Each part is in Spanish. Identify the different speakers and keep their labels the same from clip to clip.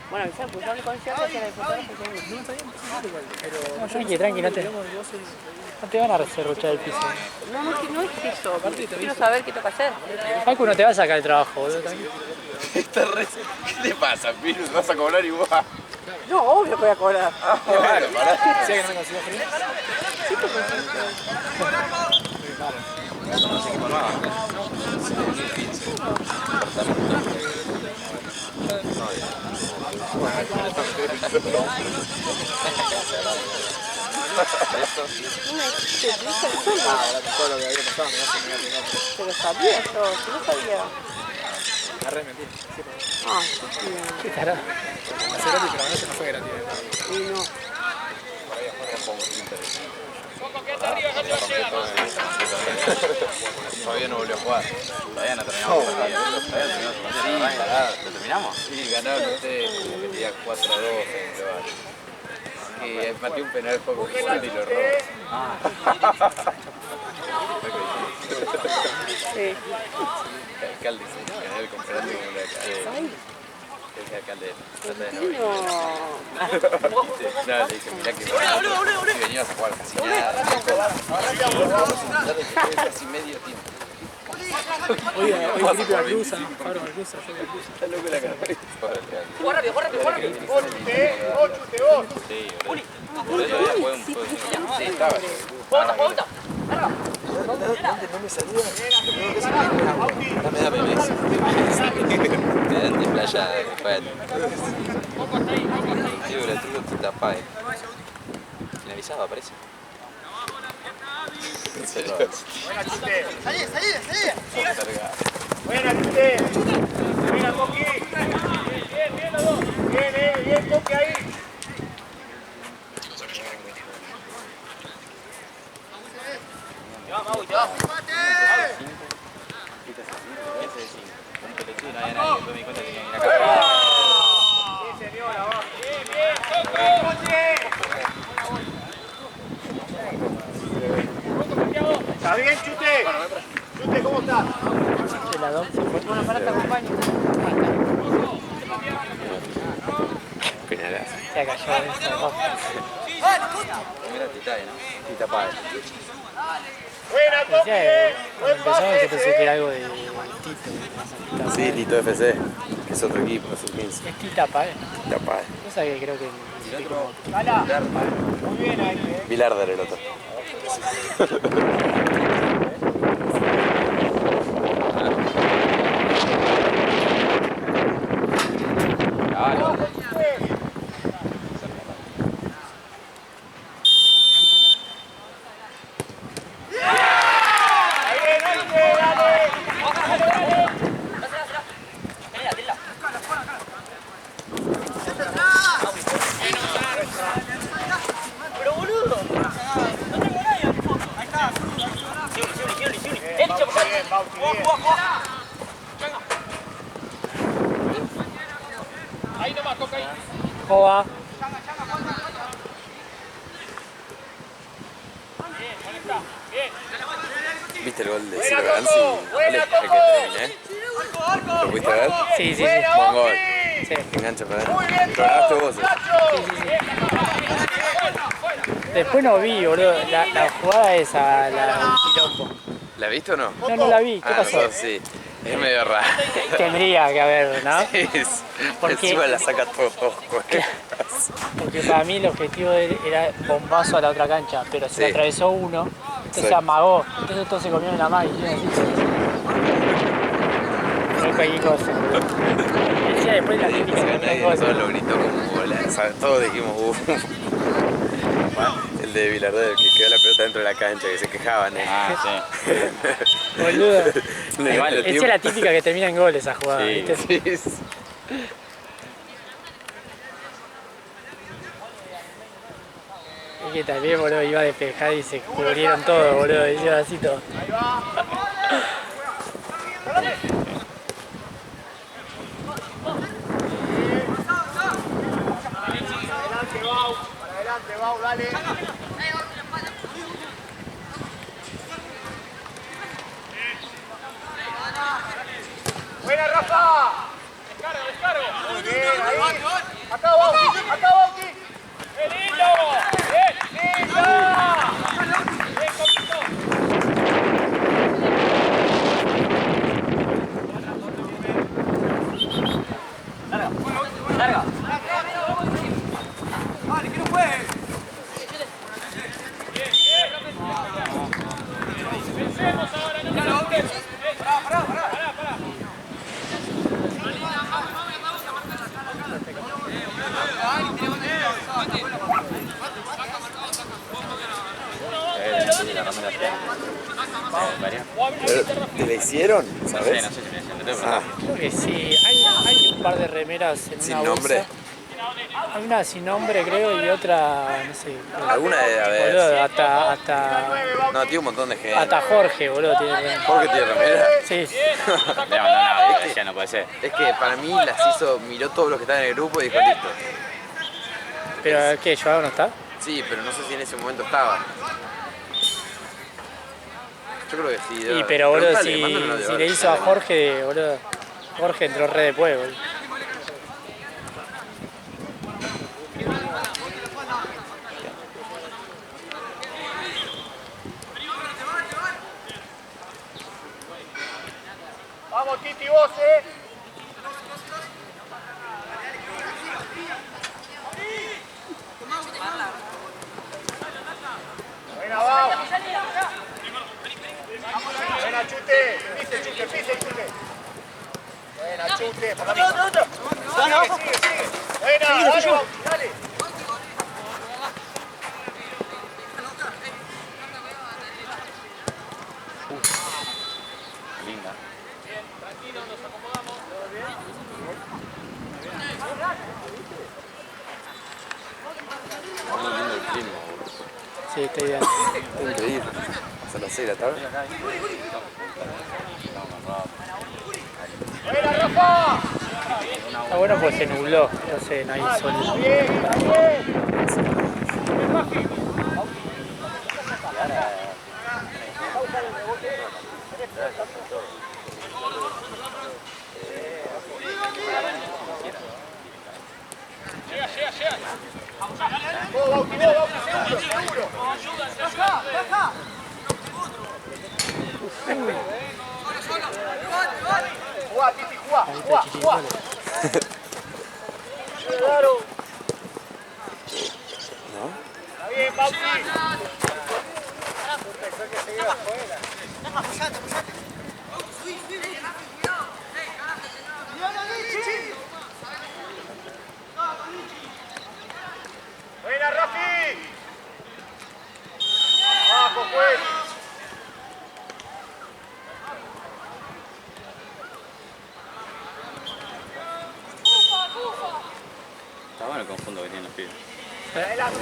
Speaker 1: Bueno, avisar, pues yo hablé con ella hacia la diputada. No, está bien, igual, pero...
Speaker 2: No, tranqui, no te van a reserruchar el piso.
Speaker 1: No es eso, quiero saber qué toca hacer.
Speaker 2: Facu no te va a sacar el trabajo, boludo, tranquilo.
Speaker 3: ¿Qué te pasa, Pirus? ¿Vas a cobrar igual?
Speaker 1: No, obvio que voy a cobrar.
Speaker 3: Claro, pará.
Speaker 2: ¿Sí que no me consigo frío?
Speaker 1: Sí, te consigo.
Speaker 3: No sé qué palmaba. 2015.
Speaker 2: Todo lo que había pasado me hace negar.
Speaker 1: Pero sabía yo, si no sabía.
Speaker 2: La re mentira.
Speaker 1: Ah,
Speaker 2: Qué tarado. Hace gratis, pero no se nos fue gratis.
Speaker 1: y no.
Speaker 3: Todavía no volvió a jugar. Todavía no terminamos el partido. ¿Lo terminamos? Sí, ganaron ustedes como que tenía 4-2 en global. Y pateó un penal poco fuerte y lo robó.
Speaker 1: Sí.
Speaker 3: El alcalde se ganó el campeonato como la alcalde. Es el alcalde. No, le dije, mirá que si venías a jugar casi nada. Casi medio tiempo.
Speaker 2: Hoy Felipe Barlusa, Fabro Barlusa, yo Barlusa.
Speaker 3: Está loco la cabeza.
Speaker 4: Juega rápido.
Speaker 3: Sí, boludo. Sí, estaba.
Speaker 4: Vuelta.
Speaker 3: No me saluda. Dame mes. Me dan de playa de Rafael. Tío, el truco te tapa. Finalizado, parece.
Speaker 4: Buena, Chute. Salí.
Speaker 5: Buena, Chute. Buena, Coqui. Bien, los dos. Bien, Coqui ahí.
Speaker 4: Te va.
Speaker 3: Un pelotudo, no había nadie. Después me di cuenta que tenía que ir acá.
Speaker 5: Sí, señora, va. Bien, Coqui. ¿Está bien, Chute? Chute, ¿cómo estás?
Speaker 2: De la 2 se fue.
Speaker 1: Bueno, para te acompaño.
Speaker 3: Penalazo.
Speaker 2: Se cayó eso.
Speaker 3: Mira Tita, ¿no? Tita Páez.
Speaker 5: Buena, Coqui.
Speaker 2: Cuando
Speaker 5: Buen
Speaker 2: empezamos yo pensé que
Speaker 5: pase.
Speaker 2: era algo de Tito.
Speaker 3: Sí, Tito FC, que es otro equipo, sub-15.
Speaker 2: Es Tita Pae.
Speaker 3: Tita Páez.
Speaker 2: No sabía que creo que...
Speaker 3: El otro,
Speaker 5: Cala. Muy bien ahí,
Speaker 3: Bilarder el otro.
Speaker 4: Pero boludo. No tengo nadie al fondo. Ahí está. Siuni. Echa, por favor. Juega. Ahí nomás, toca ahí.
Speaker 2: ¿Cómo va?
Speaker 3: ¿Viste el gol de Ciro Gansi? El que terminé. ¿Lo pudiste ver?
Speaker 2: Sí.
Speaker 3: Buen gol.
Speaker 2: Sí.
Speaker 3: Engancha para adentro. ¿Lo ganaste vos?
Speaker 2: Después no vi, boludo, la jugada esa, la del quilombo.
Speaker 3: ¿La viste o no?
Speaker 2: No la vi, ¿qué pasó?
Speaker 3: No, sí. Es medio raro.
Speaker 2: Tendría que haber, ¿no?
Speaker 3: Sí,
Speaker 2: ¿Por qué?
Speaker 3: encima la saca todo tosco.
Speaker 2: Porque para mí el objetivo era bombazo a la otra cancha, pero se
Speaker 3: Sí.
Speaker 2: atravesó uno, entonces
Speaker 3: Sí.
Speaker 2: se amagó, entonces todos se comieron la magia y yo así. Fue cualquier cosa. Decía después la típica que
Speaker 3: Nadie
Speaker 2: no
Speaker 3: nosotros lo gritó como bola. Todos dijimos, El de Bilarder, que quedó la pelota dentro de la cancha, que se quejaban.
Speaker 4: Sí.
Speaker 2: Boludo.
Speaker 3: Igual,
Speaker 2: Esa es la típica que termina en gol esa jugada, ¿viste?
Speaker 3: Sí.
Speaker 2: Es que también, boludo, iba a despejar y se cubrieron todo, boludo, hicieron así todo.
Speaker 5: Adelante, Bau, dale. Buena, Rafa. Descargo. Bien, ahí. Acá, Bauti. Acá, Bauti.
Speaker 4: ¡Qué lindo! ¡Bien! ¡Linda! ¡Bien, Copito!
Speaker 1: Larga.
Speaker 5: Vale, que no juegue.
Speaker 4: Bien, bien. Pensemos ahora, no nos apures. Pará.
Speaker 3: ¿Te la hicieron? ¿Sabes?
Speaker 6: No sé si me entiendes,
Speaker 3: Ah,
Speaker 2: Creo que sí. Hay un par de remeras en
Speaker 3: sin
Speaker 2: una bolsa.
Speaker 3: nombre.
Speaker 2: Hay una sin nombre, creo, y otra, no sé.
Speaker 3: Alguna debe haber.
Speaker 2: Boludo, hasta
Speaker 3: No, tiene un montón de gente.
Speaker 2: hasta Jorge, boludo, tiene remera.
Speaker 3: Jorge tiene remera.
Speaker 2: Sí.
Speaker 6: Le mandó un audio, decía, no puede ser.
Speaker 3: Es que para mí las hizo, miró todos los que estaban en el grupo y dijo listo.
Speaker 2: Pero, ¿qué? ¿Joao no está?
Speaker 3: Sí, pero no sé si en ese momento estaba. Yo creo que sí.
Speaker 2: Y pero, boludo,
Speaker 3: Preguntale, mándale un audio,
Speaker 2: si
Speaker 3: a
Speaker 2: le
Speaker 3: ver.
Speaker 2: hizo a Jorge, boludo. Jorge entró re después, boludo.
Speaker 5: Vamos, Titi, vos, Buena, vamos. Buena, Chute. Pise, Chute. Buena, Chute. Por la misma. Sigue. Buena, dale, Bauti, dale.
Speaker 6: Linda.
Speaker 3: Muy lindo el clima, boludo.
Speaker 2: Sí, está bien.
Speaker 3: Tengo que ir. Hasta las 6 de la tarde.
Speaker 5: Buena, Rafa.
Speaker 2: Está bueno pues se nubló, entonces no hay sol.
Speaker 5: Bien.
Speaker 4: Llega.
Speaker 5: Vos, Bauti, seguro. Acá. Jugá, Titi, jugá. Claro.
Speaker 3: ¿No?
Speaker 5: Está bien, Bauti. Pensó que se iba afuera. Buena, Rafi. Abajo, pues.
Speaker 6: Está bueno el conjunto que tienen los pibes.
Speaker 5: Para adelante.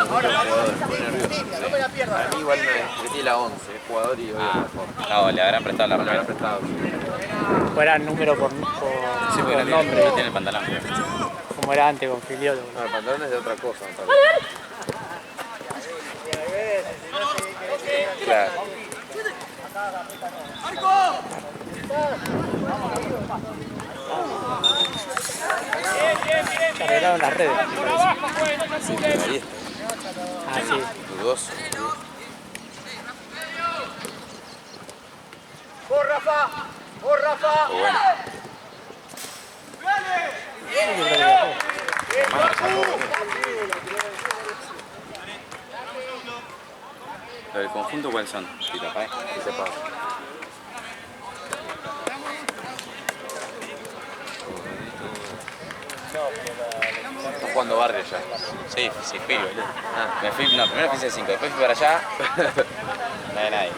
Speaker 5: Ahora, no me la pierdas.
Speaker 3: Para mí igual me metí la 11, es jugador y hoy
Speaker 6: No, le habrán prestado la
Speaker 3: me lo habrán
Speaker 6: remera.
Speaker 3: prestado.
Speaker 2: Fuera número por
Speaker 6: Sí, porque
Speaker 2: nombre,
Speaker 6: no tiene el pantalón.
Speaker 2: como era antes con Filiolo.
Speaker 3: No, el pantalón es de otra cosa, me parece. Claro.
Speaker 2: Se arreglaron las redes.
Speaker 4: Por abajo, pues, no se
Speaker 3: Sí,
Speaker 4: apures.
Speaker 3: ahí está.
Speaker 2: Ah, sí.
Speaker 3: Dudoso.
Speaker 5: Vos, Rafa.
Speaker 3: Pero bueno.
Speaker 6: ¿Lo del conjunto cuáles son? Tita,
Speaker 3: ¿Qué se pasa? Está jugando barrio ya.
Speaker 6: Sí, fui, boludo.
Speaker 3: Ah.
Speaker 6: Me fui, no, primero fui C5, después fui para allá. No hay nadie.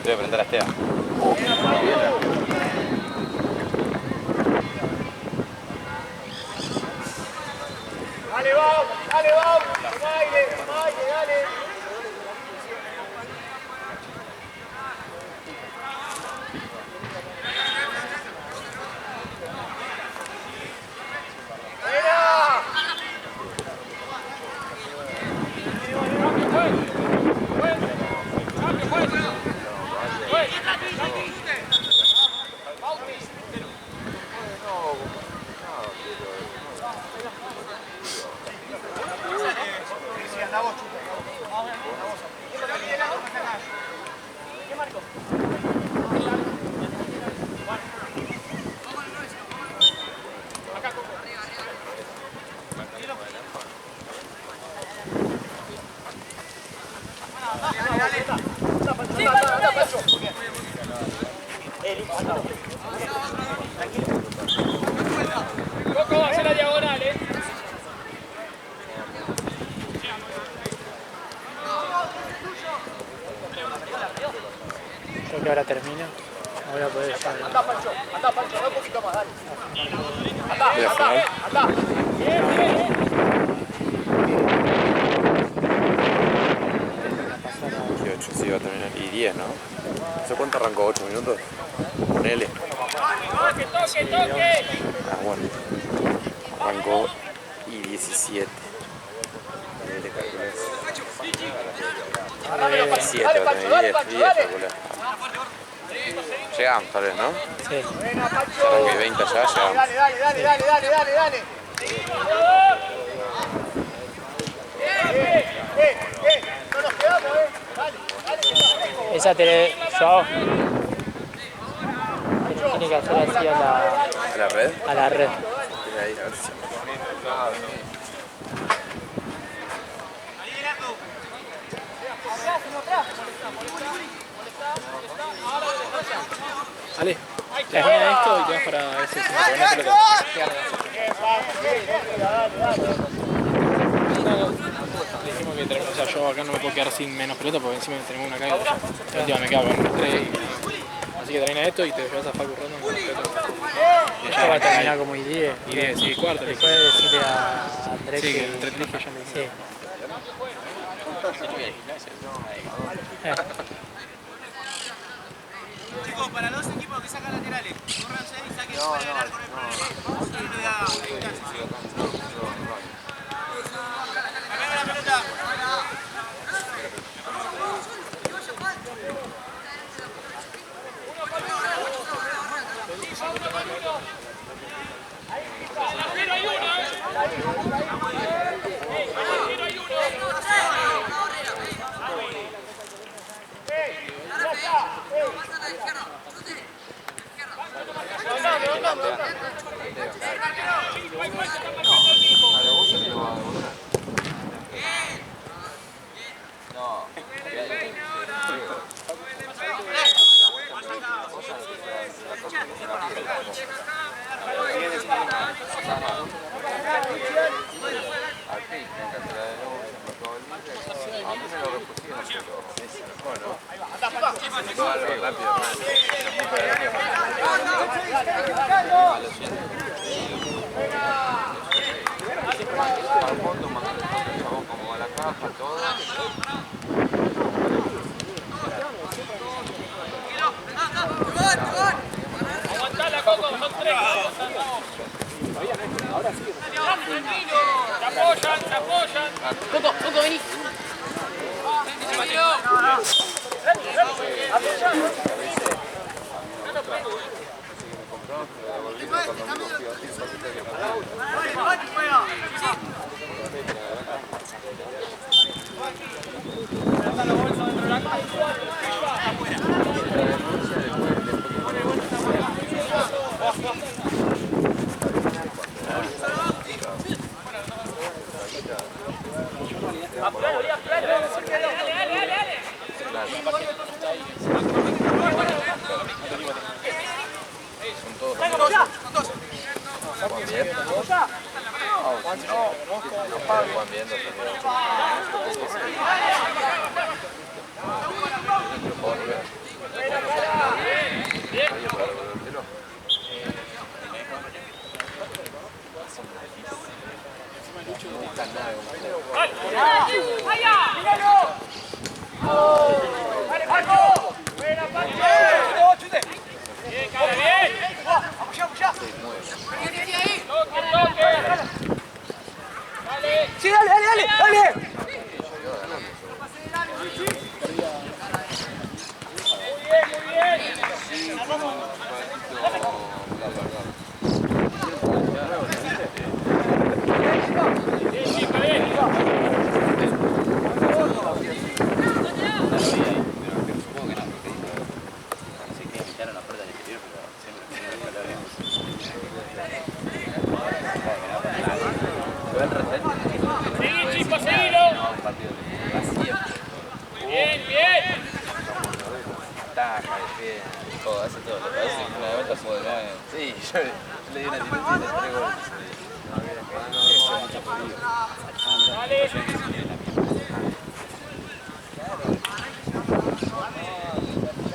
Speaker 6: Tuve que preguntar a Esteban.
Speaker 5: Dale, vamos. Con aire, dale. ¡Buena!
Speaker 6: Y al final. Y 8, sí, va a terminar. Y 10, ¿no? ¿Hace cuánto arrancó? 8 minutos. Ponele. Ah, bueno. Arrancó y 17. Ahí te calculas. 17 va a tener 10, calcular. Llegamos tal vez, ¿no?
Speaker 2: Sí.
Speaker 6: Arranque 20 ya, llegamos.
Speaker 5: Dale. No nos quedamos, Dale.
Speaker 2: Esa tiene. Joao. Tiene que hacer así
Speaker 6: ¿A la red?
Speaker 2: a la red.
Speaker 6: Tiene ahí, a ver si.
Speaker 2: Ale,
Speaker 1: Termina esto y te vas para ese cinturón. Dijimos que tenemos, o sea, yo acá no me puedo quedar sin menos pelota porque encima tenemos una caída. La última me quedo con 3 así que termina esto y te llevas a Facu Rondon con pelota.
Speaker 2: Esto va a terminar como I10.
Speaker 1: Y de, sí, cuarto.
Speaker 2: Después de decirle a Andrés
Speaker 1: Sí, que el entretenimiento ya me
Speaker 2: Sí.
Speaker 4: Chicos, para los equipos que sacan laterales, córranse y saquen fuera del arco, no hay problema. Y no da distancia. Cambiame la pelota.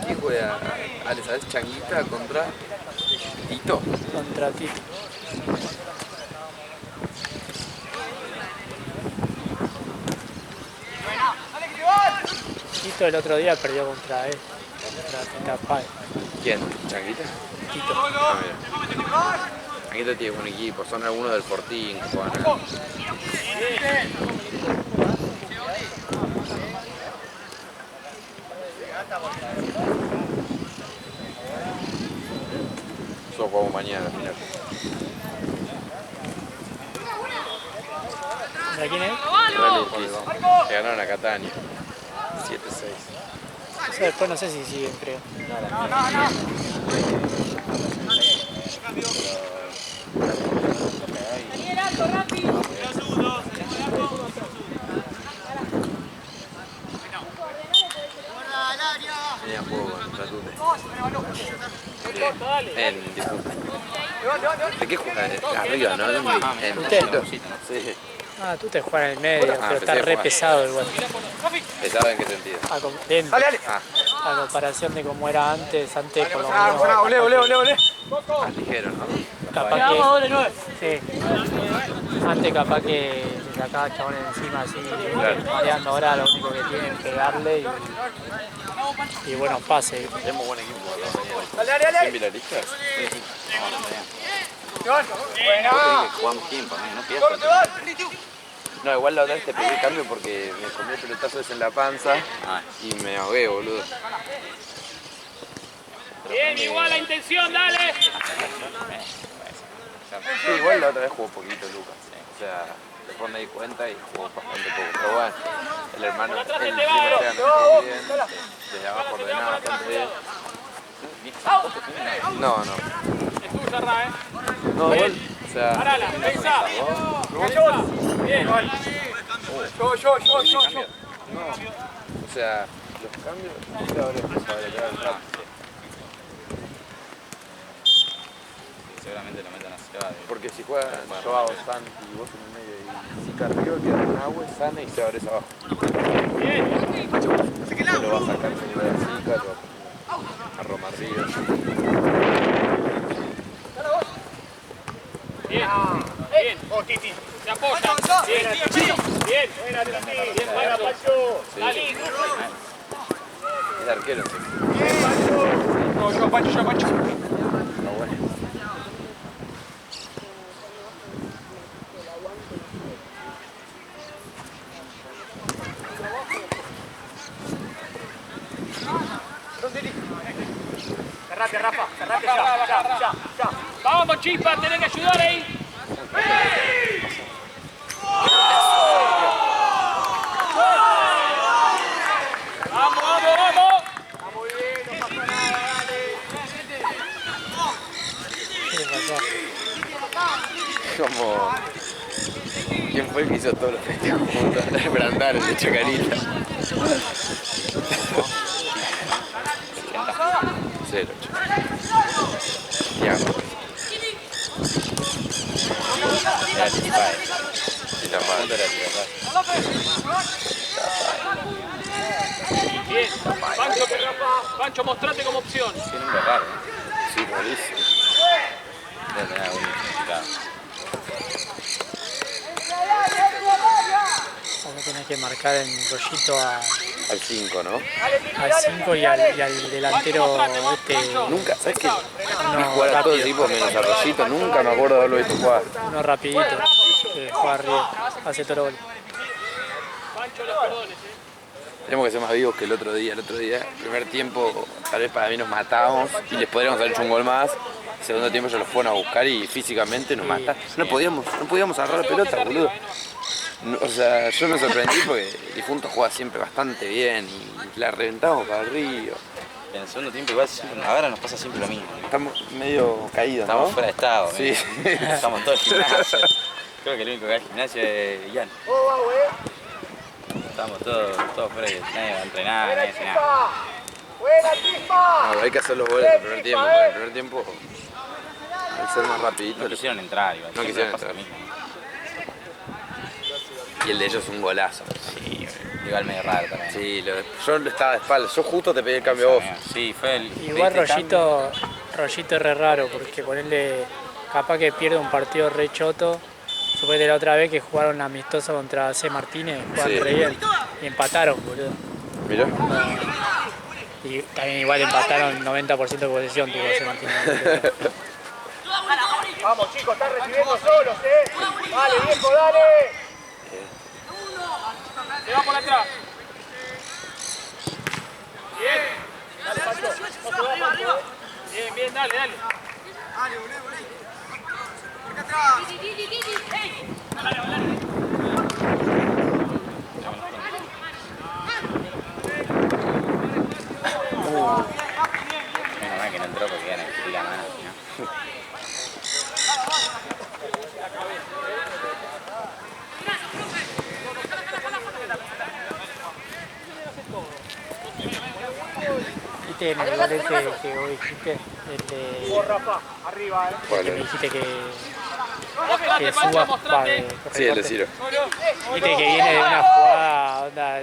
Speaker 6: ¿Quién juega? Ale, ¿sabes? Changuita contra Tito.
Speaker 2: Contra Tito. Tito el otro día perdió contra él. Contra Pai.
Speaker 6: ¿Quién? ¿Changuita?
Speaker 2: Tito.
Speaker 6: Ah, mira. Changuita tiene un equipo, son algunos del Fortín que juegan acá. Nosotros jugamos mañana al final.
Speaker 2: ¿Contra quién es?
Speaker 6: Real Esquís. Que ganaron a Catania. 7-6.
Speaker 2: Eso después no sé si siguen, creo.
Speaker 6: Tenía juego con Satute. En difunto. ¿De qué juega? Arriba, ¿no? En
Speaker 2: ¿Usted?
Speaker 6: Sí.
Speaker 2: Ah, tú te juegas en el medio, pero está
Speaker 6: pensé que
Speaker 2: re
Speaker 6: jugaba.
Speaker 2: pesado igual.
Speaker 6: ¿Pesado en qué sentido?
Speaker 2: Dentro.
Speaker 6: Ah,
Speaker 2: A comparación de cómo era antes por lo menos.
Speaker 6: más ligero, ¿no?
Speaker 2: Capaz que. Sí. Antes capaz que se sacaba chabón encima así, mareando. Ahora lo único que tiene es pegarle y bueno, pase.
Speaker 6: Tenemos buen equipo. ¿Son vilaristas?
Speaker 3: Jugamos tiempo, no pierdas.
Speaker 6: No, igual la otra vez te pedí cambio porque me comí el pelotazo ese en la panza y me ahogué, boludo.
Speaker 4: Bien, igual la intención, dale.
Speaker 6: Sí, igual la otra vez jugó poquito Lucas. O sea, después me di cuenta y jugó bastante poco. Pero bueno, el hermano, el primo se ganó bien, desde abajo ordenaba bastante bien. No.
Speaker 4: Es tuya, Ra,
Speaker 6: No, igual, o sea,
Speaker 4: Parala, pensa. Bien.
Speaker 6: no. O sea, los cambios, no sé ahora empezó a agregar el rap.
Speaker 3: Seguramente lo metan así. Va,
Speaker 6: Porque si juegan Joao, Santi y vos en el medio y Zika arriba, queda con agua, sana y se abre abajo. Se lo va a sacar sin ver a Zika, lo va a poner a Roma Ríos.
Speaker 4: Bien. Bien.
Speaker 5: Titi.
Speaker 4: Se apoya. Bien. Bien. Bien, Pancho. Dale.
Speaker 6: Es arquero, sí.
Speaker 5: Yo, Pancho.
Speaker 6: Está bueno.
Speaker 5: Cerrate, Rafa. Cerrate ya.
Speaker 4: Vamos, Chispa, tenés que ayudar ahí. Vamos.
Speaker 2: ¿Qué pasó?
Speaker 6: Como... ¿Quién fue el que hizo todos los festejos juntos? Brandar, el de Chacarita. 0-8. Ya, y la madre.
Speaker 4: Bien. Pancho, mostrate como opción.
Speaker 3: Tiene un nombre raro.
Speaker 6: Sí, buenísimo.
Speaker 3: Debe tener algún significado.
Speaker 2: Vamos a tener que marcar en rollito
Speaker 6: Al 5, ¿no?
Speaker 2: al 5 y al delantero
Speaker 6: Nunca, ¿sabes qué?
Speaker 2: No,
Speaker 6: Jugar a todo
Speaker 2: rápido.
Speaker 6: tipo menos a Rosito, nunca me acuerdo de haberlo visto jugar.
Speaker 2: uno rapidito, que juega arriba, hace todo el gol.
Speaker 4: Pancho, los perdones,
Speaker 6: Tenemos que ser más vivos que el otro día. El primer tiempo, tal vez para mí nos matábamos y les podríamos haber hecho un gol más. El segundo tiempo ya los fueron a buscar y físicamente nos mataron. No podíamos agarrar la pelota, boludo. No, o sea, yo me sorprendí porque Difunto juega siempre bastante bien y la reventamos para el río.
Speaker 3: En el segundo tiempo igual ahora nos pasa siempre lo mismo.
Speaker 6: Estamos medio caídos, ¿no?
Speaker 3: Estamos fuera de estado.
Speaker 6: Sí.
Speaker 3: Estamos todos en gimnasio. Creo que el único que va al gimnasio es Ian. Estamos todos fuera de nadie va a entrenar, nadie hace nada.
Speaker 5: Buena, Chispa.
Speaker 6: No, hay que hacer los goles en el primer tiempo. En el primer tiempo, al ser más rapidito,
Speaker 3: No quisieron entrar igual.
Speaker 6: No
Speaker 3: siempre
Speaker 6: quisieron
Speaker 3: pasa
Speaker 6: entrar.
Speaker 3: lo mismo.
Speaker 6: y el de ellos un golazo.
Speaker 3: Sí, igual medio raro también.
Speaker 6: Sí, yo estaba de espaldas. Yo justo te pedí el cambio a vos.
Speaker 3: Sí, fue el.
Speaker 2: Igual
Speaker 3: pediste cambio.
Speaker 2: rollito es re raro porque ponerle capaz que pierde un partido re choto. Suponete la otra vez que jugaron amistoso contra C. Martínez, jugaron
Speaker 6: Sí.
Speaker 2: re bien y empataron, boludo.
Speaker 6: Mirá.
Speaker 2: Y también igual empataron 90% de posesión tuvo C. Martínez.
Speaker 5: Vamos chicos, están recibiendo solos, Dale, viejo, dale.
Speaker 1: Se va por atrás. Bien.
Speaker 5: Dale, Pancho.
Speaker 4: Arriba.
Speaker 1: Bien, bien, dale, dale.
Speaker 3: Menos mal que no entró porque ya necesité la mano, si no.
Speaker 2: ¿Viste en el gol ese que vos dijiste? El de...
Speaker 5: Vos, Rafa, arriba,
Speaker 6: ¿Cuál
Speaker 2: que me
Speaker 6: es?
Speaker 2: dijiste que
Speaker 1: Mostrate,
Speaker 2: suba
Speaker 1: Pancho, mostrate.
Speaker 6: Sí, el de Ciro.
Speaker 2: Viste que viene de una jugada, onda,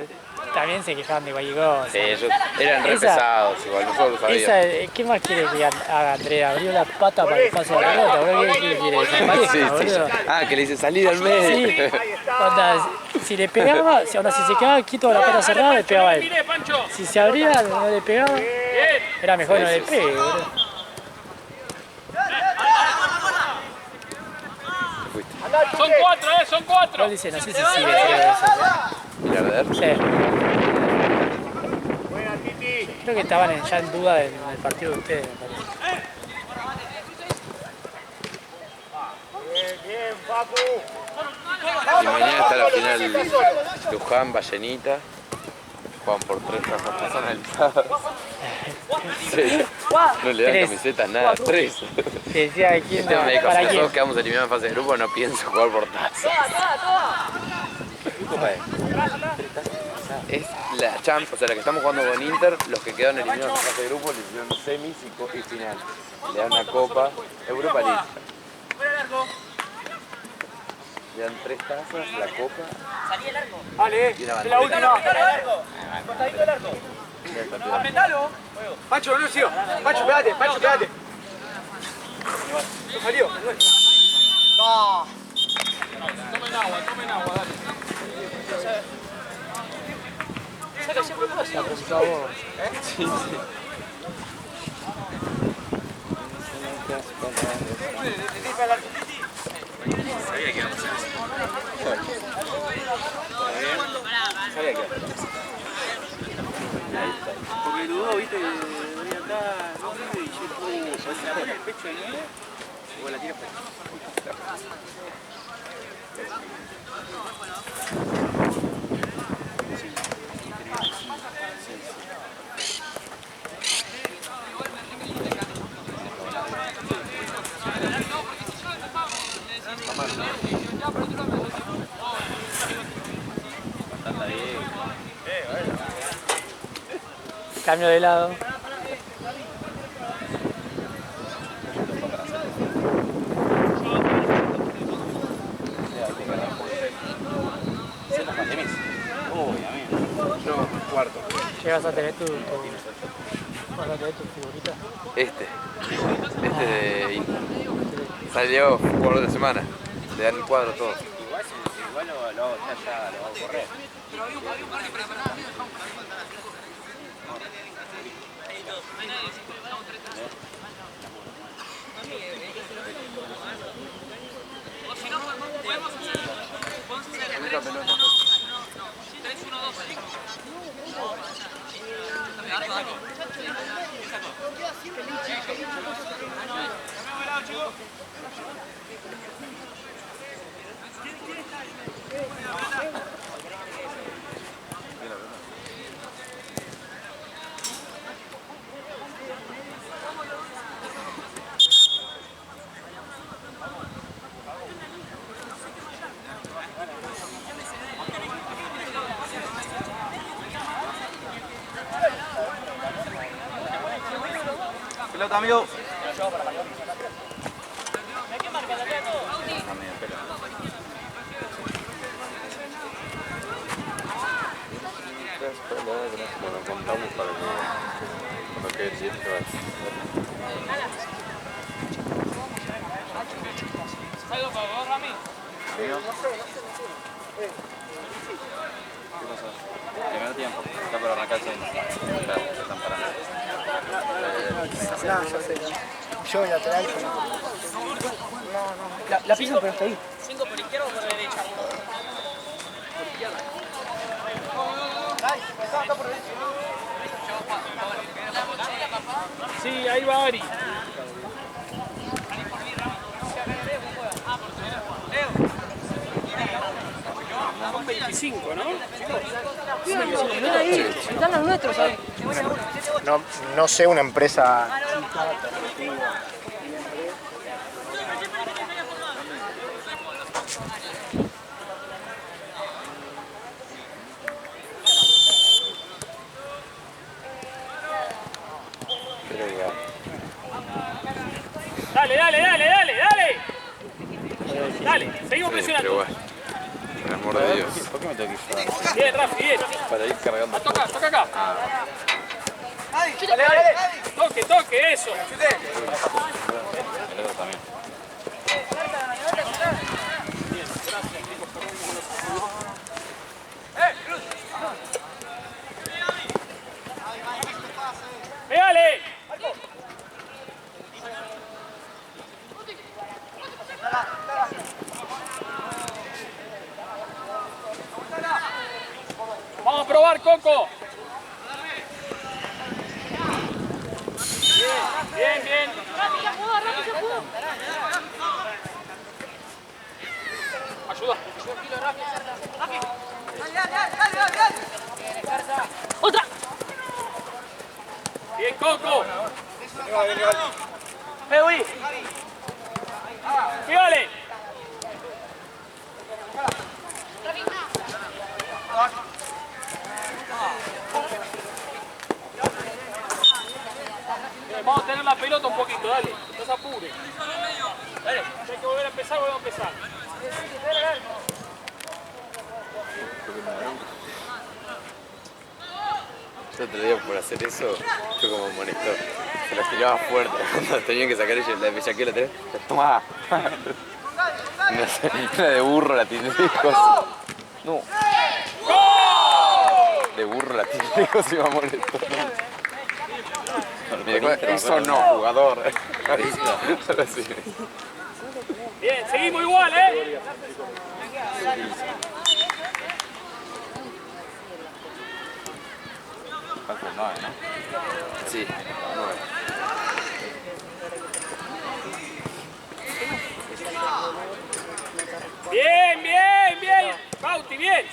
Speaker 2: también se quejaban de cualquier cosa.
Speaker 6: Sí, ellos eran re
Speaker 2: Esa-
Speaker 6: pesados, igual, nosotros sabíamos.
Speaker 2: ¿Qué más quiere que haga Andrea? Abrió la pata para el paso de la pelota, boludo. ¿Qué quiere?
Speaker 6: Sí, sí.
Speaker 2: Boludo.
Speaker 6: Ah, que le dice salir al medio.
Speaker 2: Sí, onda, si le pegaba, si se quedaba quieto con la pata cerrada, le pegaba a él.
Speaker 1: Mire, Pancho.
Speaker 2: Si se abría, no le pegaba,
Speaker 1: Bien.
Speaker 2: era mejor no le pegue, boludo.
Speaker 1: Son cuatro, son cuatro.
Speaker 2: Igual dice, no sé si sigue, creo eso.
Speaker 6: Milarder.
Speaker 2: Sí,
Speaker 5: Buena, Titi.
Speaker 2: creo que estaban ya en duda en el partido de ustedes, me parece.
Speaker 5: Bien, Papu.
Speaker 6: Y mañana está la final Luján, Vallenita. Juegan por 3 tazas personalizadas. Sí. No le dan
Speaker 2: Tres.
Speaker 6: camisetas, nada, 3.
Speaker 2: Te decía de quién,
Speaker 6: Este me dijo,
Speaker 2: para
Speaker 6: si
Speaker 2: quién.
Speaker 6: nosotros quedamos eliminados en fase de grupo, no pienso jugar por tazas. ¿Qué copa es? Es la Champ, o sea, la que estamos jugando con Inter, los que quedaron eliminados en fase de grupo le hicieron semis y final. Le dan una copa, Europa League. Le dan 3 tazas, la copa
Speaker 5: Dale,
Speaker 6: y una
Speaker 5: es la
Speaker 6: bandera.
Speaker 5: última. Costadito del arco. Apretalo. Pancho, no sigo. Pancho, quédate, Pancho, quédate. No salió. No.
Speaker 1: Tomen agua, dale.
Speaker 2: Ya, por favor.
Speaker 4: Porque dudó, viste, de venir acá, no vive y yo se la pone el pecho de nieve o la tira fuera.
Speaker 2: Cambio de lado.
Speaker 6: Yo, cuarto.
Speaker 2: Llegas a tener vas a tener tu figurita.
Speaker 6: Este de Inter. Salió jugador de semana. Le dan el cuadro todo.
Speaker 3: Igual lo hago, ya lo hago correr. Pelota, amigo.
Speaker 6: Bueno, contamos para que cuando quede el 10 te vas.
Speaker 3: ¿Conmigo? ¿Qué pasó? Primer tiempo, está para arrancar el segundo. Ya, se están parando.
Speaker 5: No, yo sé. Yo voy lateral.
Speaker 7: La pisan, pero está ahí.
Speaker 2: 5 por izquierda o por derecha. Sí, ahí va Ari. Son 25, ¿no?
Speaker 7: Ven ahí, están los nuestros ahí.
Speaker 5: No sé una empresa.
Speaker 2: Dale, dale, dale, dale, dale. Dale, seguimos
Speaker 6: Pero
Speaker 2: presionando.
Speaker 6: bueno, por el amor de Dios.
Speaker 3: ¿Por qué me tengo que llevar?
Speaker 2: Bien, Rafi, bien.
Speaker 3: Para ir cargando.
Speaker 2: Toca acá. Dale, dale. Toque, toque, eso.
Speaker 3: El otro también.
Speaker 2: ¡Pégale! Vamos a probar, Coco. Bien, bien. Ayuda. ¡Otra! Bien, Coco.
Speaker 7: Uy.
Speaker 2: ¡Pégale! Bien, vamos a tener la pelota un poquito, dale. No se apure. Dale, hay que volver a empezar, volvemos a empezar.
Speaker 6: Yo otro día por hacer eso, yo como molestó. Se la tiraba fuerte. Cuando tenían que sacar ellos, la bellaqué la tiré. ¡Toma! Una de burro la tiré lejos. No. De burro la tiré lejos y me molestó. Me dijo, eso no, jugador. Sí.
Speaker 2: Bien, seguimos igual, ¿eh?
Speaker 3: Falta el 9, ¿no?
Speaker 6: Sí,
Speaker 2: Bien, bien, bien. Bauti, bien.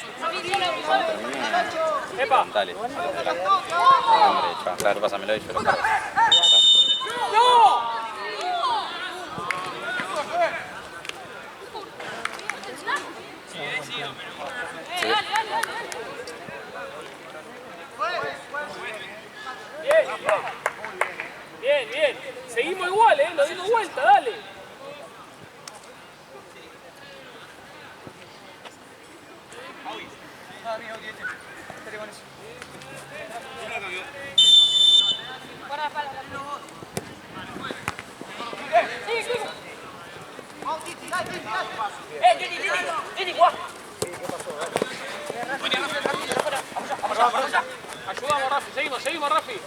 Speaker 2: Epa.
Speaker 3: Dale. Claro, pásamelo y yo lo cargo.
Speaker 2: ¡No! Bien, bien, bien. Seguimos igual, lo dimos vuelta, dale. Ayudamos, Rafi, seguimos, Rafi.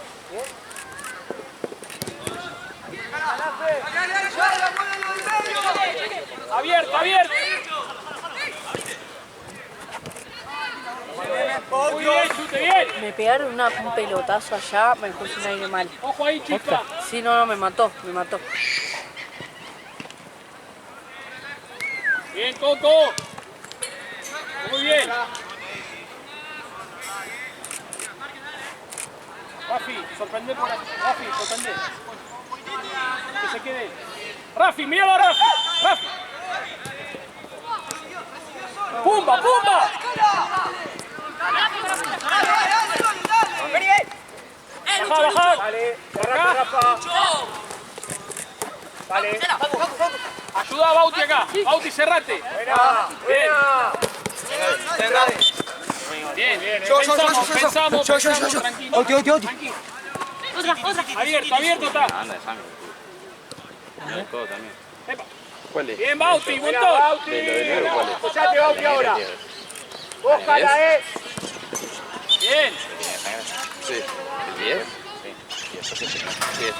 Speaker 2: Abierto. Muy bien, chute, bien.
Speaker 7: Me pegaron un pelotazo allá, me puse un aire mal.
Speaker 2: Ojo ahí, chica.
Speaker 7: Sí, no, me mató.
Speaker 2: Bien, Coco. Muy bien. Rafi, sorprende por aquí. Rafi, sorprende. Que se quede. Rafi, míralo a Rafi. Rafi. ¡Pumba! Baja.
Speaker 5: Vale, Rafa. Vale.
Speaker 2: Ayuda a Bauti acá. Bauti, cerrate. Bien. Pensamos. Tranquilo. Tranquilo. Abierto está.
Speaker 3: Anda, déjame. El codo también.
Speaker 2: Epa.
Speaker 6: ¿Cuál es?
Speaker 4: Bien, Bauti, un
Speaker 5: Mira,
Speaker 4: montón.
Speaker 5: Bauti.
Speaker 6: De lo de nuevo, ¿cuál es?
Speaker 5: Escuchate, Bauti, ahora. Bójala,
Speaker 4: Bien.
Speaker 6: Sí. ¿El 10? Sí, este es el 10.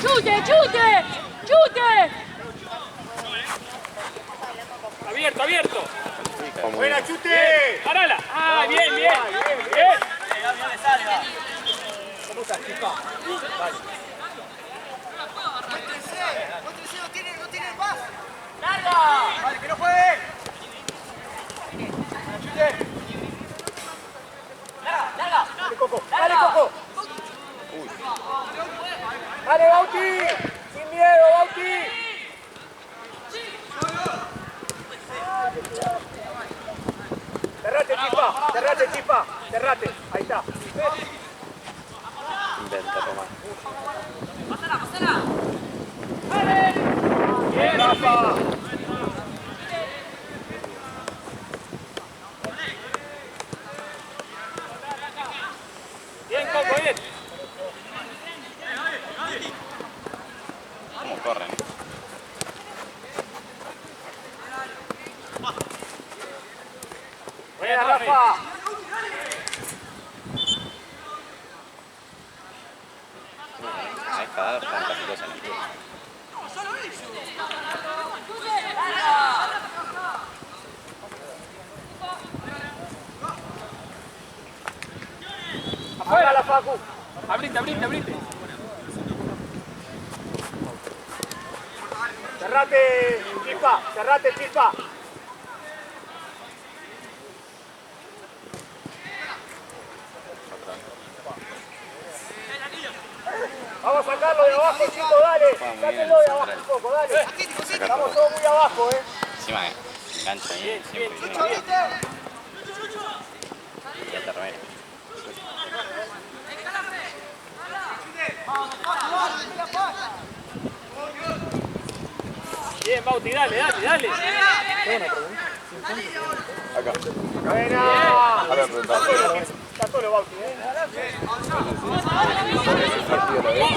Speaker 7: ¡Chute, chute! ¡Chute!
Speaker 4: Abierto, abierto.
Speaker 6: Vamos
Speaker 5: Buena,
Speaker 6: bien.
Speaker 5: chute.
Speaker 4: Parala. Ah, bien, bien.
Speaker 5: Bien.
Speaker 4: ¿Cómo estás, Chispa?
Speaker 5: Vale, que no juegue. Chute. Dale, Coco. Dale, Coco. Dale, Bauti. Sin miedo, Bauti. Cerrate, Chispa. Cerrate, Chispa. Cerrate. Ahí está.
Speaker 6: Inventa, Tomás.
Speaker 5: Bien, Rafa.
Speaker 4: Bien, Coco, bien.
Speaker 3: ¿Cómo corren?
Speaker 5: Buena, Rafa.
Speaker 3: A esta edad están casi todos en el club.
Speaker 5: Afuera la Facu.
Speaker 4: Abrite, abrite, abrite.
Speaker 5: Cerrate, Chispa. Cerrate, Chispa. Vamos a sacarlo de abajo, chicos, dale. Sáquenlo de abajo un poco, dale. Estamos todos muy abajo,
Speaker 3: Encima engancha bien, siempre. Y esta remera.
Speaker 4: Bien, Bauti, dale, dale, dale.
Speaker 6: Acá.
Speaker 5: Buena.
Speaker 6: Ahora preguntamos.
Speaker 5: Está solo Bauti,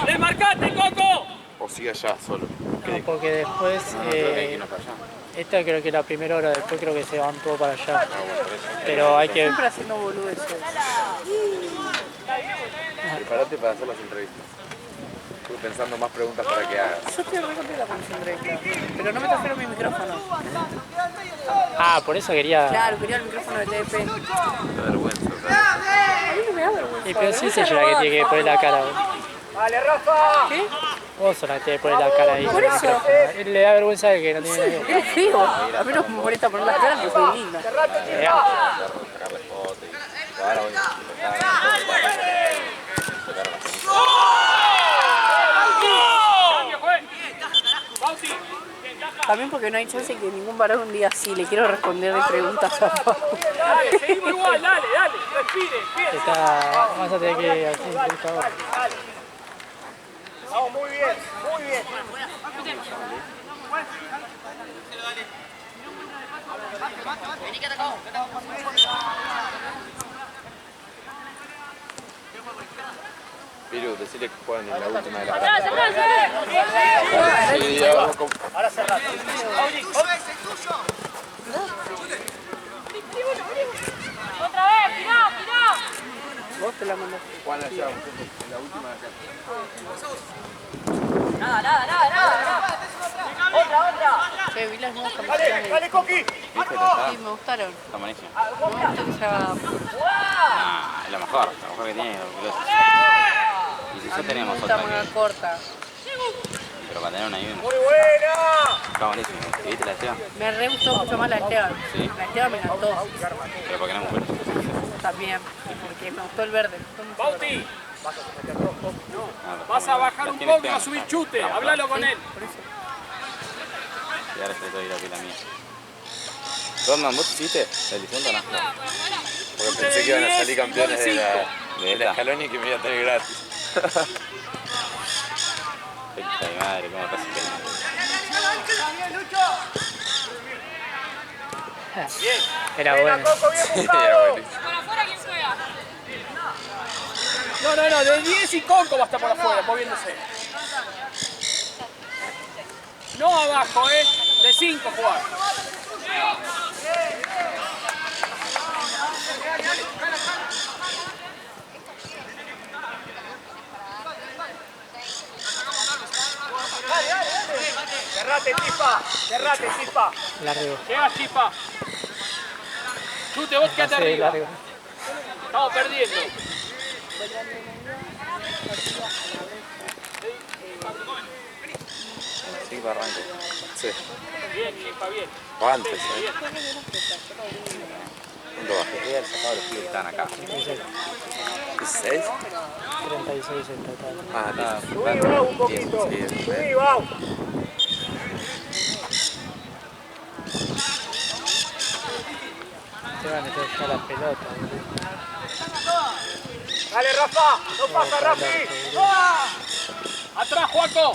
Speaker 4: ¡Desmarcate, Coco!
Speaker 6: O sigue allá solo.
Speaker 2: No, porque después, esta creo que es la primera hora, después creo que se van todos para allá. Pero hay que...
Speaker 7: Siempre haciendo boludeces.
Speaker 6: Prepárate para hacer las entrevistas. Estuve pensando más preguntas para que hagas.
Speaker 7: Yo estoy re contenta con esa entrevista. Pero no me trajeron mi micrófono.
Speaker 2: Ah, por eso quería...
Speaker 7: Claro, quería el micrófono de TDP.
Speaker 6: Qué vergüenza.
Speaker 7: A mí no me da vergüenza.
Speaker 2: Y pero sí es ella la que tiene que poner la cara.
Speaker 5: Dale, Rafa.
Speaker 7: ¿Qué?
Speaker 2: Vos sos la que tiene que poner la cara ahí.
Speaker 7: Por eso.
Speaker 2: Él le da vergüenza de que no tiene nada que ver.
Speaker 7: Es feo. A mí no me molesta poner las caras, pero soy linda.
Speaker 5: Cerrate, Chispa.
Speaker 3: Sacarle foto y ahora voy a
Speaker 4: ¡Cambio, juez! ¡Bauti!
Speaker 7: También porque no hay chance que ningún varón un día así le quiero responder de preguntas a Pau.
Speaker 4: Dale, seguimos igual, dale, dale. Respire, bien.
Speaker 2: Está... Vas a tener que... Así, ahora.
Speaker 5: Vamos, muy bien, muy bien.
Speaker 6: Piru, decirle que juegan en la última de la
Speaker 7: ¡Atrás,
Speaker 6: cancha.
Speaker 7: atrás!
Speaker 6: Sí, ya vamos con...
Speaker 5: Ahora cerrate.
Speaker 7: ¡Otra vez! ¡Tirá, tirá! Vos te la mandaste.
Speaker 6: Juan allá, en la última de acá.
Speaker 7: Nada. Che, vi las nuevas
Speaker 5: Dale,
Speaker 7: camisetas
Speaker 5: dale, Coqui.
Speaker 3: ¿Viste la está?
Speaker 7: Sí, me gustaron.
Speaker 3: Está buenísimo.
Speaker 7: Me gusta que se haga...
Speaker 3: Es la mejor que tiene. Y si ya tenemos
Speaker 7: Me gusta
Speaker 3: otra
Speaker 7: manga
Speaker 3: que...
Speaker 7: corta.
Speaker 3: Pero para tener una y una.
Speaker 5: Muy buena.
Speaker 3: Está buenísimo. ¿Viste la Esteban?
Speaker 7: Me re gustó mucho más la Esteban.
Speaker 3: Sí.
Speaker 7: La Esteban me encantó.
Speaker 3: Pero porque no es mujer.
Speaker 7: También. Porque me gustó el verde. Me gustó mucho el verde.
Speaker 4: Bauti, vas a bajar un poco y va a subir chute. Hablalo con él.
Speaker 7: Por eso.
Speaker 3: Y ahora se le doy la pila mía. Rodman, ¿vos te hiciste la licencia o no?
Speaker 6: Porque pensé que iban a salir campeones de la
Speaker 3: esta.
Speaker 6: Scaloni y que me iba a tener gratis.
Speaker 3: Puta de madre, cómo casi que
Speaker 2: Era bueno.
Speaker 5: Coco, bien
Speaker 6: Era
Speaker 5: buscado.
Speaker 6: buenísimo.
Speaker 4: No, de 10 y Coco va a estar por afuera, moviéndose. No abajo, de 5 jugar.
Speaker 5: Cerrate, Chispa.
Speaker 2: Largo.
Speaker 4: Llega Chispa. Chute, vos quedate
Speaker 2: Pase
Speaker 4: arriba.
Speaker 2: largo.
Speaker 4: Estamos perdiendo.
Speaker 6: Sí, que arranco. Sí.
Speaker 4: Bien, Chispa, bien.
Speaker 6: O antes,
Speaker 4: Bien.
Speaker 6: ¿Cuánto bajé?
Speaker 3: Voy a sacar los pibes que están acá.
Speaker 2: 36.
Speaker 6: 16.
Speaker 2: 36 en total.
Speaker 6: Ah, listo.
Speaker 5: Subí, Bau, un poquito.
Speaker 6: Sí,
Speaker 5: Subí, Bau.
Speaker 2: Te van a meter ya la pelota, boludo.
Speaker 5: Dale, Rafa. No pasa, Rafi.
Speaker 4: Atrás, Juaco.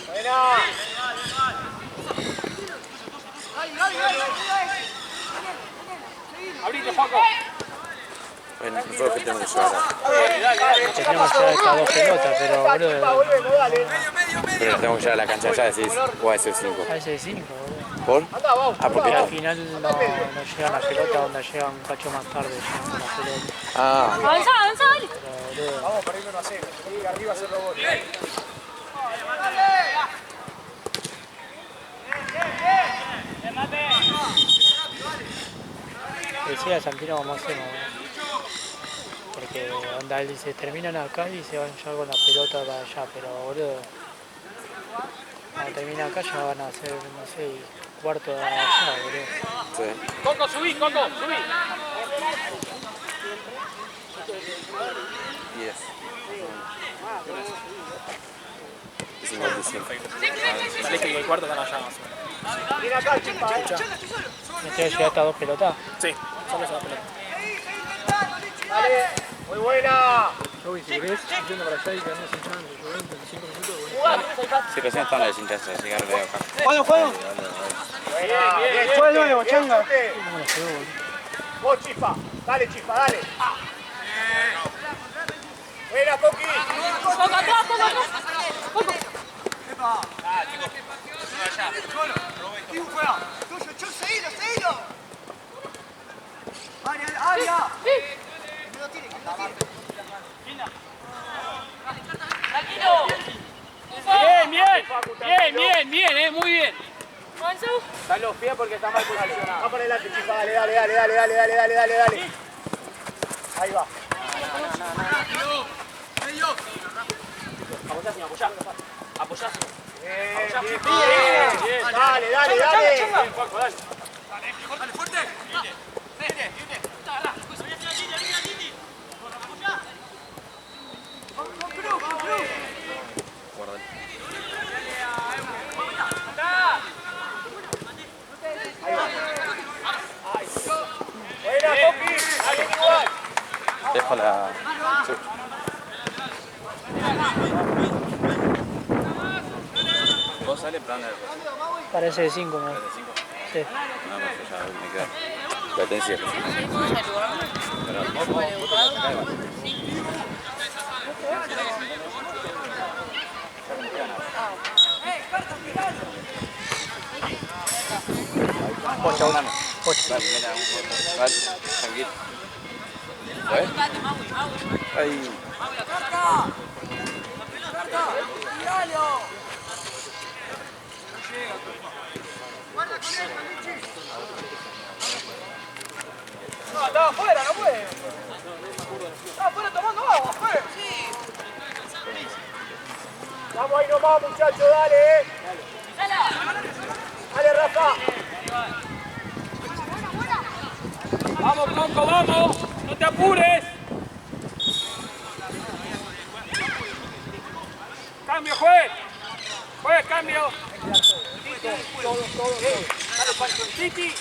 Speaker 5: Buena.
Speaker 4: Abrite, Juaco.
Speaker 6: Bueno, nosotros que tenemos que llevar.
Speaker 2: Tenemos ya estas dos pelotas, pero boludo.
Speaker 5: Volvemos, dale.
Speaker 6: Pero nos tenemos que llevar a la cancha ya, decís, o a ese 5.
Speaker 2: A ese 5, boludo.
Speaker 6: ¿Por?
Speaker 5: Anda, Bau.
Speaker 6: Ah, porque
Speaker 2: Al
Speaker 6: no.
Speaker 2: final no llegan la pelota, onda llegan un cacho más tarde, llegan la pelota.
Speaker 6: Ah,
Speaker 7: Avanza, dale.
Speaker 2: Pero boludo,
Speaker 5: Vamos perdiendo 1-0. Sí, arriba se robó.
Speaker 2: decía Santino cómo hacemos, boludo. Porque onda él dice, terminan acá y se van ya con la pelota para allá, pero boludo. Cuando termina acá ya van a hacer, no sé, cuarto de allá, boludo.
Speaker 6: sí.
Speaker 4: Coco, subí, Coco, subí.
Speaker 6: 10. 55.
Speaker 1: Dale que el cuarto están allá más o menos.
Speaker 5: Viene acá, Chispa.
Speaker 2: ¿Me quieres llevar estas dos pelotas?
Speaker 1: Sí, solo esa pelota.
Speaker 5: Dale. Muy buena.
Speaker 1: Joey, si querés, yendo para allá y quedarnos hinchando, yo 25 minutos, bueno.
Speaker 3: Sí, recién están las hinchazas, así que ahora le veo acá.
Speaker 5: Juego. Bien. Juego nuevo, changa.
Speaker 2: ¿Cómo lo llevo, boludo?
Speaker 5: Vos, Chispa. Dale, Chispa, dale. Buena, Coqui.
Speaker 4: Bien, muy bien.
Speaker 5: Están los pies porque está mal posicionado. Va para adelante, Chispa. Dale. Ahí va.
Speaker 4: Apoyá.
Speaker 5: Bien. Dale.
Speaker 4: Bien, Juaco, dale.
Speaker 5: Buena, Coqui. Dale igual.
Speaker 6: Dejo la. Sí.
Speaker 3: ¿Vos sale plan de
Speaker 2: Parece de 5, ¿no?
Speaker 3: 5?
Speaker 2: Sí.
Speaker 3: No, ya me queda. La atención.
Speaker 2: Pocha.
Speaker 3: Vale, tranquilo. ¿Sabes?
Speaker 6: Ahí.
Speaker 5: No, estaba afuera, no puede. Estaba afuera tomando agua, fue. Vamos ahí nomás, muchachos, dale. Dale, Rafa.
Speaker 4: Vamos, Coco, vamos. No te apures. Cambio, juez. Juez, cambio. Dale, Pancho. Titi.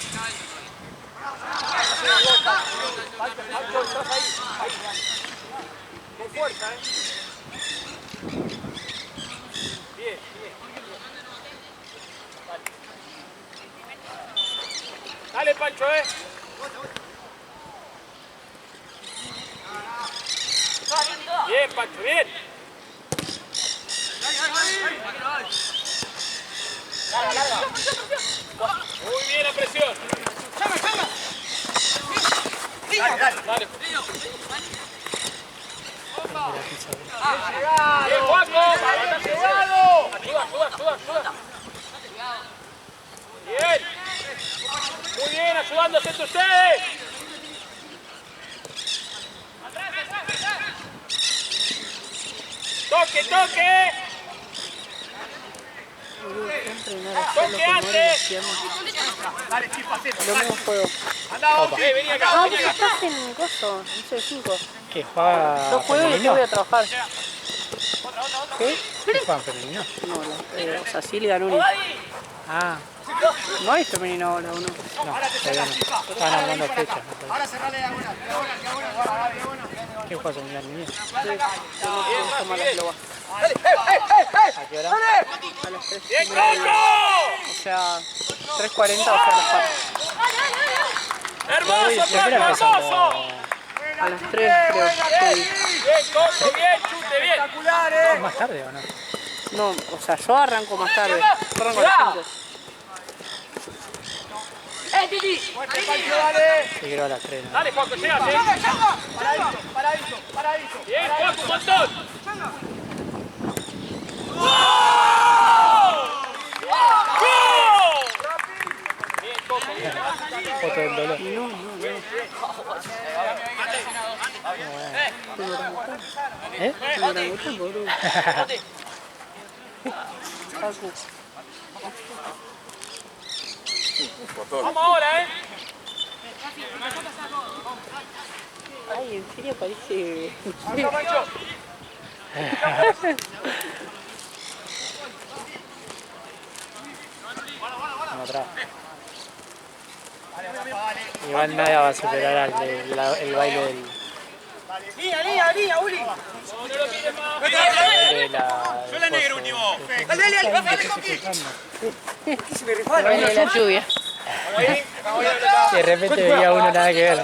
Speaker 5: Pancho, estás ahí. Con fuerza,
Speaker 4: Bien. Dale, Pancho, Bien, Pancho, bien.
Speaker 1: Muy bien la presión. Dale. Bien, Juanjo. Ayuda. Bien. Muy bien, ayudándose entre ustedes. Toque. Toque antes.
Speaker 5: Dale, Chispa, hacelo.
Speaker 7: Lo mismo juego.
Speaker 5: Anda, Bauti.
Speaker 1: Vení acá.
Speaker 7: Ah, vos estás en coso, no sé, 5.
Speaker 2: ¿Qué juega?
Speaker 7: Yo juego y después voy a trabajar.
Speaker 2: ¿Qué? ¿Qué juegan femenino?
Speaker 7: No, o sea, sí le ganó un.
Speaker 2: Ah,
Speaker 7: No hay femenino ahora, ¿o no?
Speaker 2: no, todavía no. Están armando fechas. ¿No?
Speaker 5: Ahora cerrale la buena.
Speaker 2: ¿Qué juega femenino al niño?
Speaker 7: Yo no puedo tomar las globas.
Speaker 2: ¿A qué hora?
Speaker 7: A las 3.
Speaker 1: ¡Bien, Coco!
Speaker 7: O sea, 3:40 va a ser las 4.
Speaker 1: ¡Hermoso,
Speaker 2: ¿De qué
Speaker 1: Coco,
Speaker 2: hora
Speaker 1: hermoso!
Speaker 2: empezamos?
Speaker 7: A las 3 creo. Sí.
Speaker 1: Bien, Coco, bien, chute, bien.
Speaker 2: ¿Es más tarde o no?
Speaker 7: No, o sea, yo arranco más tarde. Yo arranco a las 5.
Speaker 2: Sí, creo a las 3. ¿no?
Speaker 1: Dale, Juanjo, llegas,
Speaker 5: Paradito.
Speaker 1: Bien, Juanjo, un montón. ¡Gol! Bien, Coco, bien.
Speaker 2: Foto del dolor. ¿Eh?
Speaker 1: Vamos ahora, ¿eh?
Speaker 7: Ay, en serio parece.
Speaker 2: Vamos atrás. Igual nadie va a superar el baile del...
Speaker 5: Línea, Uli.
Speaker 2: de la...
Speaker 5: Yo la negro último. Dale, Coqui.
Speaker 7: El baile de la lluvia.
Speaker 2: De repente veía uno nada que ver.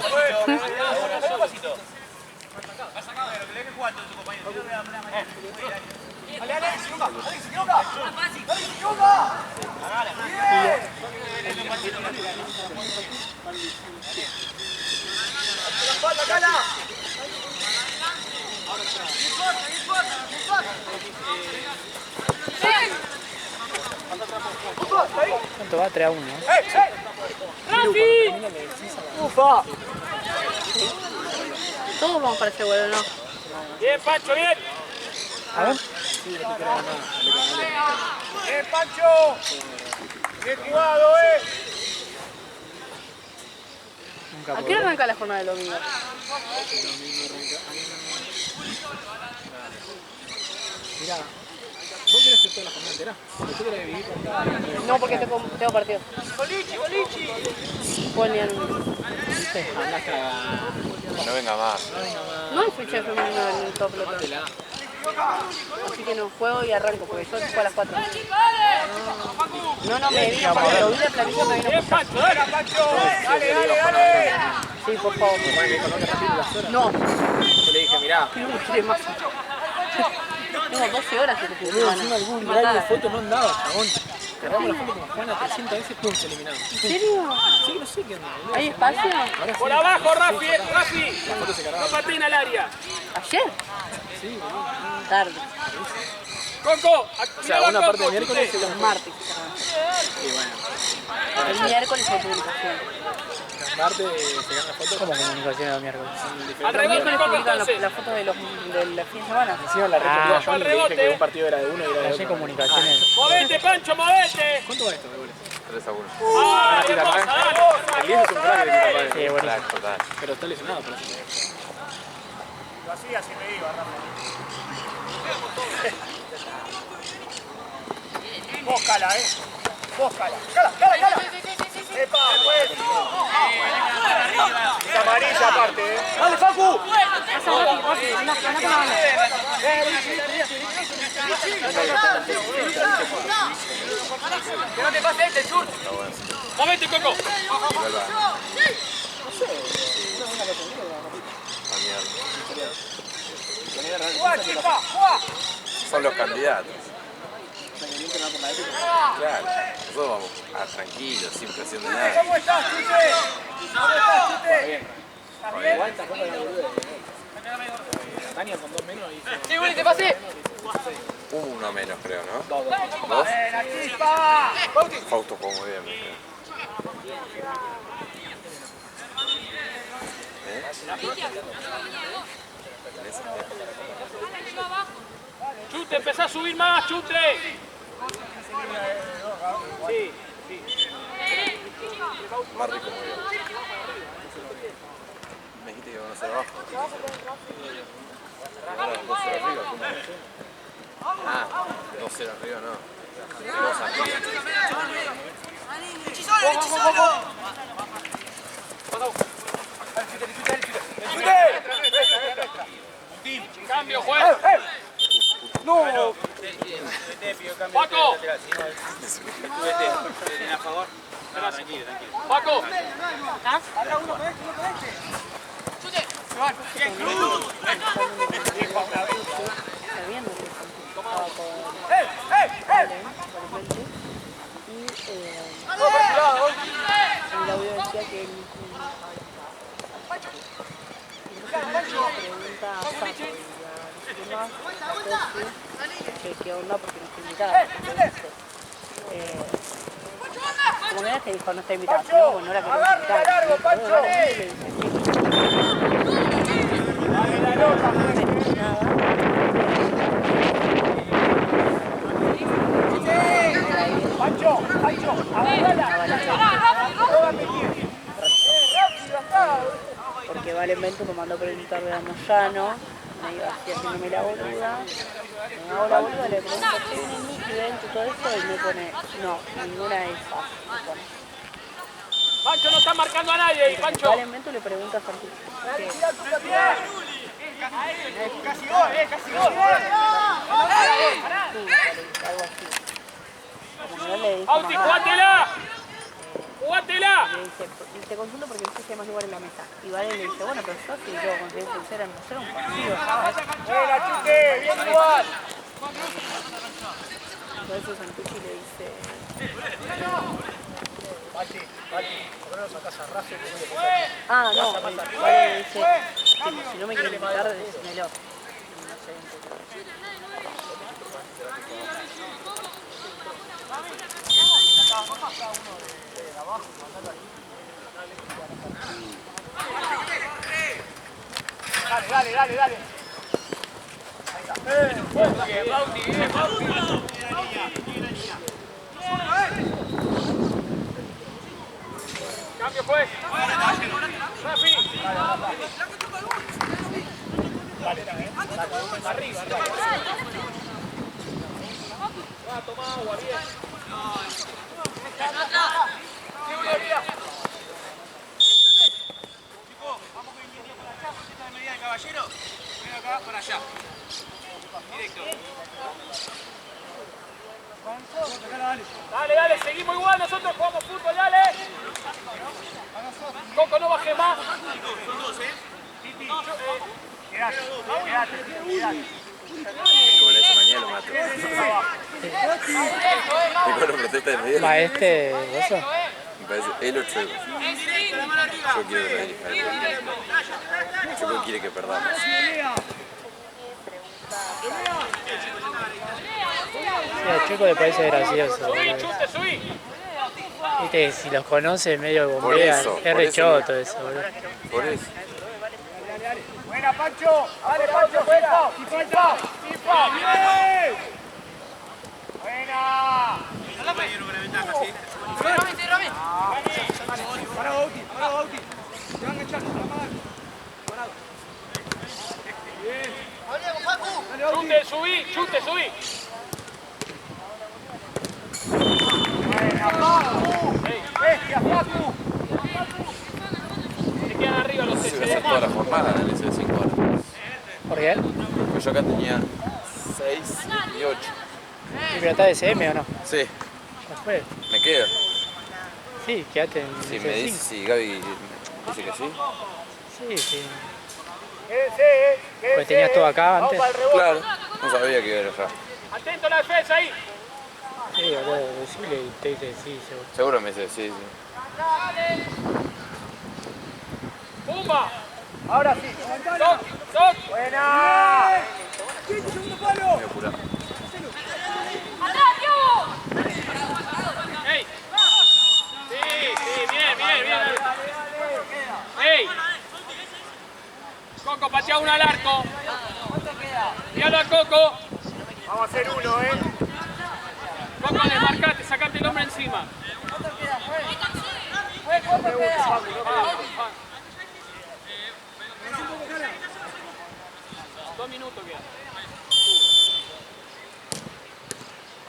Speaker 2: ¿Cuánto va? 3-1, ¿no?
Speaker 1: ¡Rafi!
Speaker 7: ¡Ufa! Todos vamos para ese vuelo, ¿no?
Speaker 1: Bien, Pancho, bien.
Speaker 2: A ver.
Speaker 5: Bien, Pancho. Bien jugado,
Speaker 7: ¿A qué hora arranca la jornada del domingo?
Speaker 1: Mirá, ¿vos querés hacer toda la jornada entera? Yo quería vivir con cada...
Speaker 7: No, porque tengo partido.
Speaker 5: Bolichi.
Speaker 7: Polian.
Speaker 6: No venga más.
Speaker 7: No hay fecha femenina en el top pelotón. Así que no juego y arranco, porque yo juego a las 4. No, me vino porque lo vi de planilla, me vino
Speaker 1: Bien,
Speaker 7: por
Speaker 1: Pancho, dale.
Speaker 5: Pancho. Dale.
Speaker 7: Sí, por favor. No,
Speaker 1: Yo le dije, mirá,
Speaker 7: no me quiere más. Tengo 12 horas este fin de
Speaker 1: boludo,
Speaker 7: semana.
Speaker 1: encima algún
Speaker 7: Estoy
Speaker 1: drive de
Speaker 7: matada.
Speaker 1: foto no andaba, chabón. Cerramos la foto como Juana 300 veces, pum, se eliminado.
Speaker 7: ¿En serio?
Speaker 1: Sí, no sé qué onda, boludo.
Speaker 7: ¿Hay espacio?
Speaker 1: Por abajo, Rafi. No pateen al área.
Speaker 7: ¿Ayer?
Speaker 1: Sí, boludo.
Speaker 7: Tarde.
Speaker 1: Coco,
Speaker 2: O sea, una parte de miércoles y
Speaker 7: Los martes.
Speaker 2: Y bueno,
Speaker 7: El miércoles hay publicación.
Speaker 2: martes se gana foto. ¿Cómo comunicación el miércoles?
Speaker 1: al
Speaker 7: El
Speaker 1: rebote,
Speaker 7: miércoles
Speaker 1: Coco,
Speaker 7: publican
Speaker 1: entonces.
Speaker 7: la foto de del fin de semana.
Speaker 2: Encima la
Speaker 1: Ah,
Speaker 2: yo
Speaker 1: al
Speaker 2: le dije
Speaker 1: rebote.
Speaker 2: que un partido era de uno y era de otro. Comunicaciones.
Speaker 1: Movete, Pancho, movete.
Speaker 2: ¿Cuánto va esto de goles?
Speaker 6: 3-1.
Speaker 1: ¡Ay, hermosa, dale!
Speaker 2: El 10 es un crack de mi papá. Sí, bueno.
Speaker 6: Crack total.
Speaker 2: Pero está lesionado, parece.
Speaker 5: Así me iba, Rafa. Vos cala, Vos cala. Cala. ¡Epa, pues! Es amarilla aparte, ¡Dale, Facu!
Speaker 1: ¡Que no te pase este, Chur! ¡Movete, Coco!
Speaker 5: ¡Juá, Chispa! ¡Juá!
Speaker 6: Son los candidatos. Claro. Nosotros vamos tranquilos, sin presión de nada.
Speaker 5: ¿Cómo estás, Chute? ¿Cómo estás, Chute? ¿Estás bien?
Speaker 1: Igual tampoco la boludez. Tania con 2 menos hizo...
Speaker 2: ¡Sí, Willy, te pasé!
Speaker 6: Uno menos, creo, ¿no?
Speaker 1: 2.
Speaker 6: ¿Dos?
Speaker 5: ¡La chispa!
Speaker 6: Fausto jugó muy bien, me creo.
Speaker 1: Chute, empezá a subir más, Chute. Sí.
Speaker 6: Más rico, muy bien. Me dijiste que iban a hacer abajo. Ahora 2-0 arriba, ¿cómo? Ah, 2-0 arriba, no. 2 arriba.
Speaker 1: Cambio, juez.
Speaker 5: ¡No!
Speaker 1: Paco.
Speaker 4: ¿A favor? No, tranquilo, tranquilo.
Speaker 1: Paco.
Speaker 5: Acá uno con este.
Speaker 7: Sabiendo que estaba con y el audio decía que él pregunta a Sapo y a los demás qué onda porque no está invitada. Como que te dijo no está invitada, pero bueno, no la queremos invitar.
Speaker 5: Pancho, agarrala.
Speaker 7: Porque Valenvento me mandó por el tarde a Moyano, me iba así haciéndome la boluda. Me hago la boluda, le pregunto ¿qué viene Nicky dentro y todo eso? Y me pone, no, ninguna de esas.
Speaker 1: Pancho no está marcando a nadie, Pancho.
Speaker 7: Valenvento le pregunta a Santi.
Speaker 5: Casi gol, casi gol.
Speaker 7: Algo así. Como que no le dijo
Speaker 1: Auti,
Speaker 7: más.
Speaker 1: jugátela. Jugátela.
Speaker 7: Le dice, te consulto porque no sé si hay más igual en la mesa. Y Vale le dice, bueno, pero yo si yo conseguí vencer a hacer un partido, ¿sabes?
Speaker 5: Buena, Chute, bien igual.
Speaker 7: Por eso Santucci le dice,
Speaker 5: Pati, ¿por qué no sacás a Rafa?
Speaker 7: ah, no, Vale le dice, si no me quieren invitar, decímelo. No sé,
Speaker 5: Dale.
Speaker 1: Cambio, juez. Rafi. Arriba. Va, toma agua, bien.
Speaker 4: Vamos con India para allá, porque esta de medida de caballero. Ven acá para allá. Directo.
Speaker 1: Dale, seguimos igual, nosotros jugamos fútbol, dale. Coco, no baje más.
Speaker 5: Quedate.
Speaker 6: Como le hace mañana lo mato. Tengo la protesta de medio.
Speaker 2: ¿Va este gozo?
Speaker 6: Me parece él o Chueco. Yo quiero ver ahí. Chueco quiere que perdamos.
Speaker 2: Sí, al chico le parece gracioso.
Speaker 1: Subí, Chute, subí.
Speaker 2: Viste, si los conoce medio
Speaker 6: Por
Speaker 2: bombean,
Speaker 6: eso,
Speaker 2: es
Speaker 6: por
Speaker 2: re
Speaker 6: eso,
Speaker 2: choto eso, boludo.
Speaker 6: Por eso.
Speaker 5: Buena, Pancho. Dale, Pancho, fuera. Pipa. Bien. Buena. Para Bauti. Te va a enganchar, te va a pagar. Bien.
Speaker 1: Chute, subí.
Speaker 5: Buena, Pacu. Bestia, Pacu.
Speaker 1: Se quedan arriba los
Speaker 6: Se va a hacer toda la jornada en el S5 ahora.
Speaker 2: ¿Por qué?
Speaker 6: Pues yo acá tenía 6 y 8.
Speaker 2: ¿Y pero está de CM o no?
Speaker 6: Sí,
Speaker 2: Ya fue.
Speaker 6: me quedo.
Speaker 2: Sí, quédate en
Speaker 6: Si
Speaker 2: el
Speaker 6: me
Speaker 2: C5.
Speaker 6: dice, si Gaby dice que sí.
Speaker 2: Sí.
Speaker 5: Quédense,
Speaker 2: Pues tenías todo acá antes.
Speaker 5: Vamos para el rebote.
Speaker 6: Claro, no sabía que iba a ir allá.
Speaker 1: Atento a la defensa ahí.
Speaker 2: Sí, ahora decirle y te dice sí, seguro.
Speaker 6: Seguro me dice, sí, sí.
Speaker 5: ¡Pumba! Ahora sí. ¡Buena!
Speaker 6: Medio curado.
Speaker 1: ¡Ey! Sí, bien. ¡Ey! Coco, patea uno al arco. Míralo a Coco.
Speaker 5: Vamos a hacer uno,
Speaker 1: Coco, desmarcate, sacate el hombre encima. Dos minutos quedan.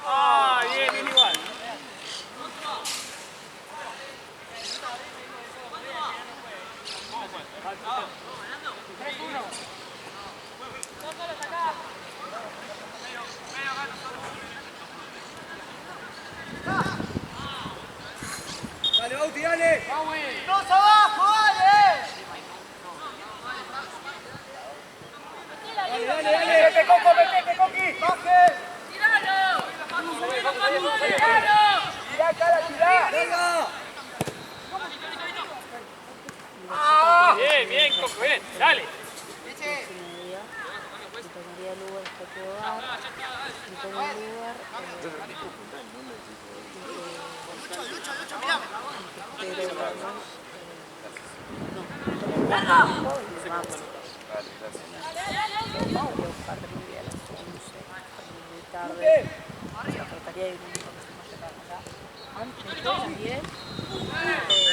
Speaker 1: Ah, bien igual.
Speaker 5: Dale, Bauti, dale. ¡Dos abajo, dale! Dale. Metete, Coqui. Baje. Tirá, cara, tirá. Venga.
Speaker 1: Bien, Coco, bien. Dale.
Speaker 7: Media. Le tomaría el lugar hasta que hogar. Le tomo el lugar. Vamos a buscar Rivi a las 11 de tarde. La trataría de ir un poco más acá. Antes de las 10.